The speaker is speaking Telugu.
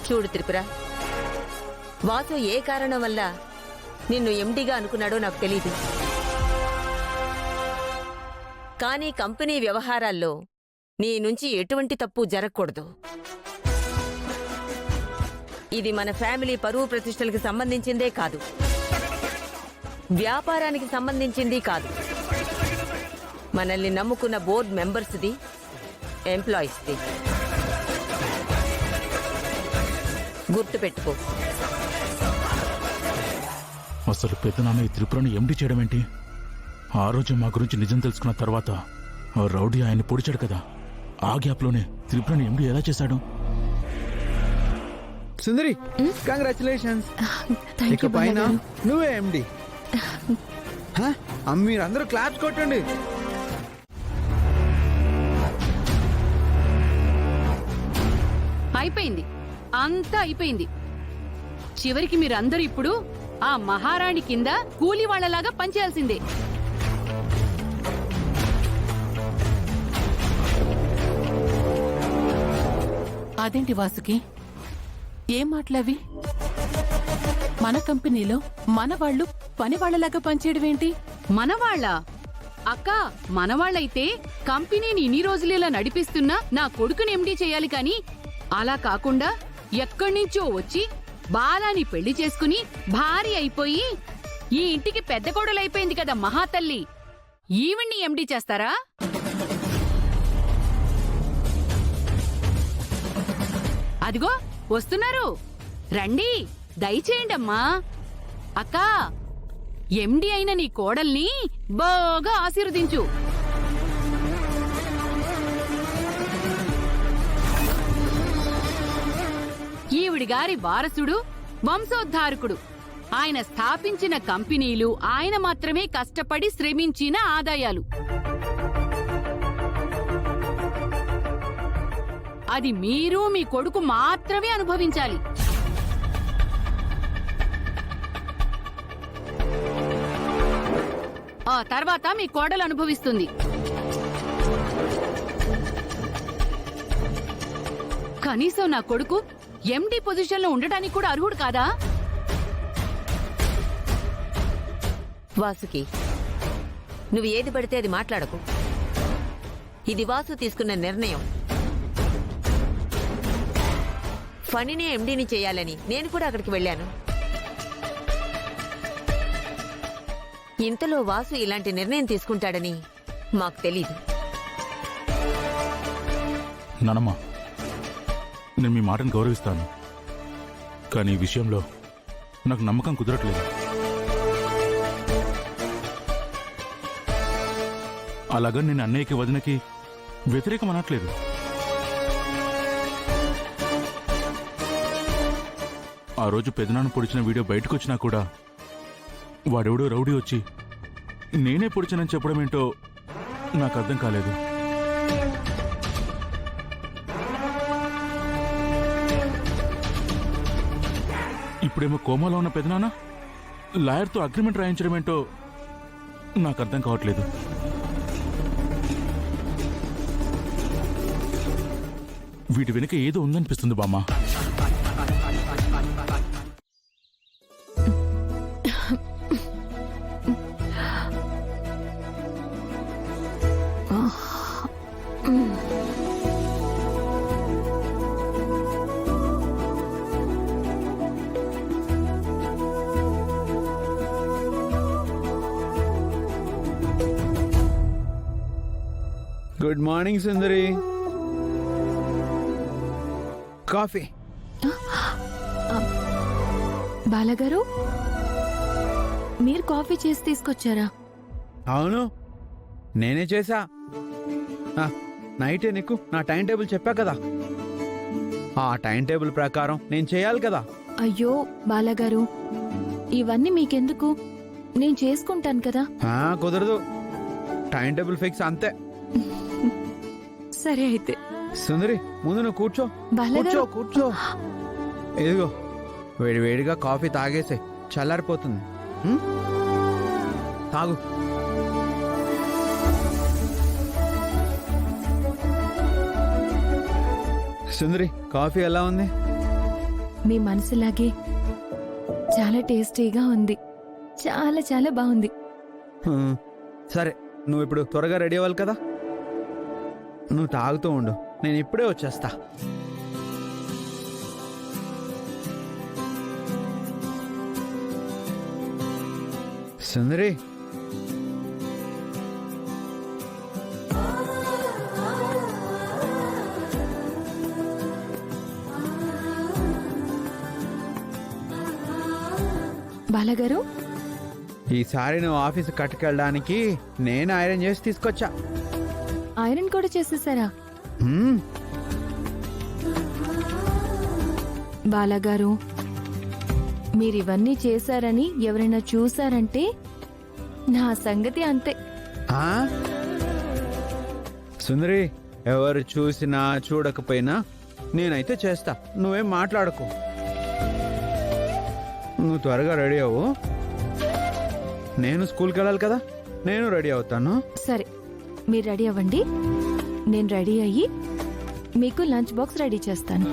చూడు త్రిపుర, వాసు ఏ కారణం వల్ల నిన్ను ఎండిగా అనుకున్నాడో నాకు తెలీదు. కానీ కంపెనీ వ్యవహారాల్లో నీ నుంచి ఎటువంటి తప్పు జరగకూడదు. ఇది మన ఫ్యామిలీ పరువు ప్రతిష్టలకు సంబంధించిందే కాదు, వ్యాపారానికి సంబంధించింది కాదు. మనల్ని నమ్ముకున్న బోర్డు మెంబర్స్ది, ఎంప్లాయీస్ది. గుర్తుపెట్టుకో. అసలు పెద్దనాన్న ఈ త్రిపురను ఎండి చేయడం ఏంటి? ఆ రోజు మా గురించి నిజం తెలుసుకున్న తర్వాత ఆ రౌడీ ఆయన్ని పొడిచాడు కదా, ఆ గ్యాప్లోనే త్రిపురని ఎండి ఎలా చేశాడు? సుందరి, కంగ్రాచులేషన్స్. ఇక పైన నువ్వే ఎండి. మీరందరూ క్లాప్స్ కొట్టండి. అయిపోయింది, అంతా అయిపోయింది. చివరికి మీరందరూ ఇప్పుడు ఆ మహారాణి కింద కూలి వాళ్లలాగా పనిచేయాల్సిందే. అదేంటి వాసుకి, ఏం మాటలవి? మన కంపెనీలో మన వాళ్ళు పని వాళ్లలాగా పనిచేయడం ఏంటి? మనవాళ్ళ అక్క, మనవాళ్ళైతే కంపెనీని ఇన్ని రోజులు ఇలా నడిపిస్తున్నా నా కొడుకుని ఎండీ చేయాలి కాని, అలా కాకుండా ఎక్కడ్నించో వచ్చి బాలాని పెళ్లి చేసుకుని భార్య అయిపోయి ఈ ఇంటికి పెద్ద కోడలైపోయింది కదా మహాతల్లి, ఈవిడ్ని ఎండీ చేస్తారా? అదిగో వస్తున్నారు, రండి, దయచేయండమ్మా. అక్కా, ఎండీ అయిన నీ కోడల్ని బాగా ఆశీర్వదించు. ఈవిడిగారి వారసుడు, వంశోద్ధారకుడు. ఆయన స్థాపించిన కంపెనీలు, ఆయన మాత్రమే కష్టపడి శ్రమించిన ఆదాయాలు. అది మీరు మీ కొడుకు మాత్రమే అనుభవించాలి. ఆ తర్వాత మీ కోడలు అనుభవిస్తుంది. కనీసం నా కొడుకు ఎండీ పొజిషన్లో ఉండటానికి కూడా అర్హుడు కాదా? వాసుకి, నువ్వు ఏది పడితే అది మాట్లాడకు. ఇది వాసు తీసుకున్న నిర్ణయం. ఫణినే ఎండీని చేయాలని నేను కూడా అక్కడికి వెళ్ళాను. ఇంతలో వాసు ఇలాంటి నిర్ణయం తీసుకుంటాడని మాకు తెలీదు. నానమ్మ, నేను మీ మాటను గౌరవిస్తాను, కానీ ఈ విషయంలో నాకు నమ్మకం కుదరట్లేదు. అలాగా నేను అన్నయ్యకి వదినకి వ్యతిరేకం అనట్లేదు. ఆ రోజు పెదనాన్న పొడిచిన వీడియో బయటకు వచ్చినా కూడా వాడెవడో రౌడీ వచ్చి నేనే పొడిచానని చెప్పడం ఏంటో నాకు అర్థం కాలేదు. ఇప్పుడేమో కోమాలో ఉన్న పెదనాన్న లాయర్తో అగ్రిమెంట్ రాయించడం ఏంటో నాకు అర్థం కావట్లేదు. వీటి వెనుక ఏదో ఉందనిపిస్తుంది బామ్మ. గుడ్ మార్నింగ్ సుందరి. కాఫీ. బాలగారు, మీరు కాఫీ చేసి తీసుకొచ్చారా? అవును, నేనే చేశా. నైటే నీకు నా టైం టేబుల్ చెప్పా కదా, ఆ టైం టేబుల్ ప్రకారం నేను చేయాలి కదా. అయ్యో బాలగారు, ఇవన్నీ మీకెందుకు? నేను చేసుకుంటాను కదా. కుదరదు, టైం టేబుల్ ఫిక్స్ అంతే. సరే అయితే. సుందరి, ముందు నువ్వు కూర్చో. కూర్చో కూర్చో. ఇదిగో వేడి వేడిగా కాఫీ తాగేసే, చల్లారిపోతుంది. ఉమ్? తాగు. సుందరి, కాఫీ ఎలా ఉంది? మీ మనసులాగే చాలా టేస్టీగా ఉంది. చాలా చాలా బాగుంది. సరే, నువ్వు ఇప్పుడు త్వరగా రెడీ అవ్వాలి కదా. నువ్వు తాగుతూ ఉండు, నేను ఇప్పుడే వచ్చేస్తా. సుందరి, బాలగారు, ఈసారి నువ్వు ఆఫీస్ కట్టుకెళ్ళడానికి నేను ఐరన్ చేసి తీసుకొచ్చా. ఐరన్ కూడా చేసేసారా? హ్మ్, బాలగారు, మీరివన్నీ చేశారని ఎవరైనా చూశారంటే నా సంగతి అంతే. ఆ? సుందరి, ఎవరు చూసినా చూడకపోయినా నేనైతే చేస్తా. నువ్వేం మాట్లాడకు. నువ్వు త్వరగా రెడీ అవ్వు. నేను స్కూల్కి వెళ్ళాలి కదా, నేను రెడీ అవుతాను. సరే, మీరు రెడీ అవ్వండి. నేను రెడీ అయ్యి మీకు లంచ్ బాక్స్ రెడీ చేస్తాను.